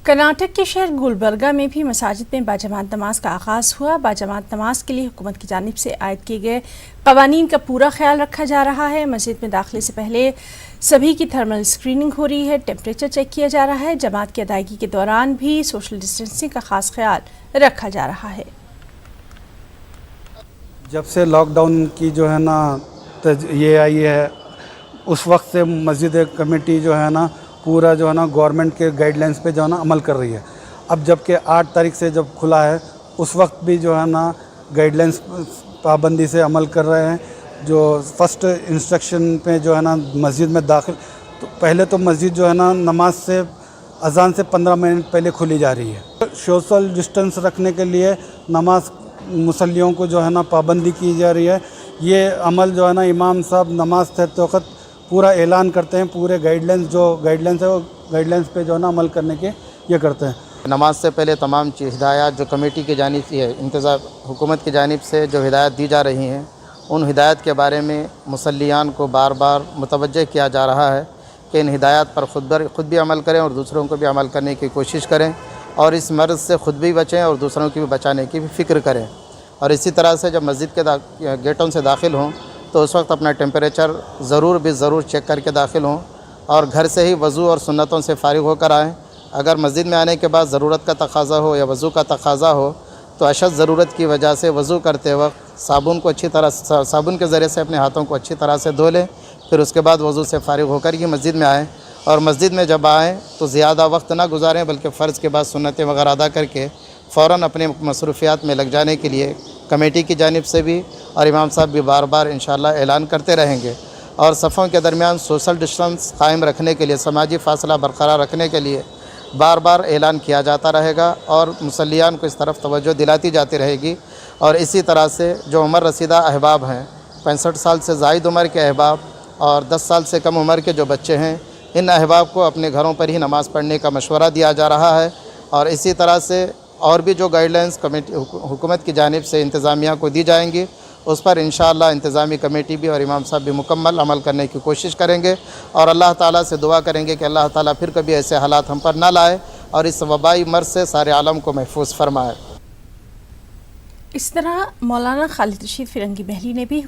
کرناٹک کے شہر گلبرگہ میں بھی مساجد میں باجماعت نماز کا آغاز ہوا۔ باجماعت نماز کے لیے حکومت کی جانب سے عائد کیے گئے قوانین کا پورا خیال رکھا جا رہا ہے۔ مسجد میں داخلے سے پہلے سبھی کی تھرمل اسکریننگ ہو رہی ہے، ٹیمپریچر چیک کیا جا رہا ہے۔ جماعت کی ادائیگی کے دوران بھی سوشل ڈسٹینسنگ کا خاص خیال رکھا جا رہا ہے۔ جب سے لاک ڈاؤن کی جو ہے نا یہ آئی ہے، اس وقت سے مسجد کمیٹی جو ہے نا پورا جو ہے نا گورنمنٹ کے گائیڈ لائنس پہ جو ہے نا عمل کر رہی ہے۔ اب جب کہ 8 تاریخ سے جب کھلا ہے اس وقت بھی جو ہے نا گائیڈ لائنس پابندی سے عمل کر رہے ہیں۔ جو فرسٹ انسٹرکشن پہ جو ہے نا مسجد میں داخل تو پہلے تو مسجد جو ہے نا نماز سے اذان سے 15 منٹ پہلے کھولی جا رہی ہے۔ سوشل ڈسٹینس رکھنے کے لیے نماز مصلیوں کو جو ہے نا پابندی کی جا رہی ہے۔ یہ عمل جو ہے نا امام صاحب نماز پڑھتے وقت پورا اعلان کرتے ہیں، پورے گائیڈ لائنس ہے وہ گائیڈ لائنس پہ جو ہے نا عمل کرنے کے یہ کرتے ہیں۔ نماز سے پہلے تمام ہدایات جو کمیٹی کی جانب سے انتظام حکومت کی جانب سے جو ہدایات دی جا رہی ہیں، ان ہدایات کے بارے میں مصلیان کو بار بار متوجہ کیا جا رہا ہے کہ ان ہدایات پر خود بھی عمل کریں اور دوسروں کو بھی عمل کرنے کی کوشش کریں، اور اس مرض سے خود بھی بچیں اور دوسروں کی بھی بچانے کی بھی فکر کریں۔ اور اسی طرح سے جب مسجد کے گیٹوں سے داخل ہوں تو اس وقت اپنا ٹیمپریچر ضرور چیک کر کے داخل ہوں، اور گھر سے ہی وضو اور سنتوں سے فارغ ہو کر آئیں۔ اگر مسجد میں آنے کے بعد ضرورت کا تقاضا ہو یا وضو کا تقاضا ہو تو اشد ضرورت کی وجہ سے وضو کرتے وقت صابن کے ذریعے سے اپنے ہاتھوں کو اچھی طرح سے دھو لیں، پھر اس کے بعد وضو سے فارغ ہو کر ہی مسجد میں آئیں۔ اور مسجد میں جب آئیں تو زیادہ وقت نہ گزاریں، بلکہ فرض کے بعد سنتیں وغیرہ ادا کر کے فوراً اپنے مصروفیات میں لگ جانے کے لیے کمیٹی کی جانب سے بھی اور امام صاحب بھی بار بار انشاءاللہ اعلان کرتے رہیں گے۔ اور صفوں کے درمیان سوشل ڈسٹنس قائم رکھنے کے لیے، سماجی فاصلہ برقرار رکھنے کے لیے بار بار اعلان کیا جاتا رہے گا، اور مصلیان کو اس طرف توجہ دلاتی جاتی رہے گی۔ اور اسی طرح سے جو عمر رسیدہ احباب ہیں، 65 سال سے زائد عمر کے احباب اور 10 سال سے کم عمر کے جو بچے ہیں، ان احباب کو اپنے گھروں پر ہی نماز پڑھنے کا مشورہ دیا جا رہا ہے۔ اور اسی طرح سے اور بھی جو گائیڈ لائنس حکومت کی جانب سے انتظامیہ کو دی جائیں گی، اس پر انشاءاللہ انتظامی کمیٹی بھی اور امام صاحب بھی مکمل عمل کرنے کی کوشش کریں گے، اور اللہ تعالیٰ سے دعا کریں گے کہ اللہ تعالیٰ پھر کبھی ایسے حالات ہم پر نہ لائے اور اس وبائی مرض سے سارے عالم کو محفوظ فرمائے۔ اس طرح مولانا خالد رشید فرنگی محلی نے بھی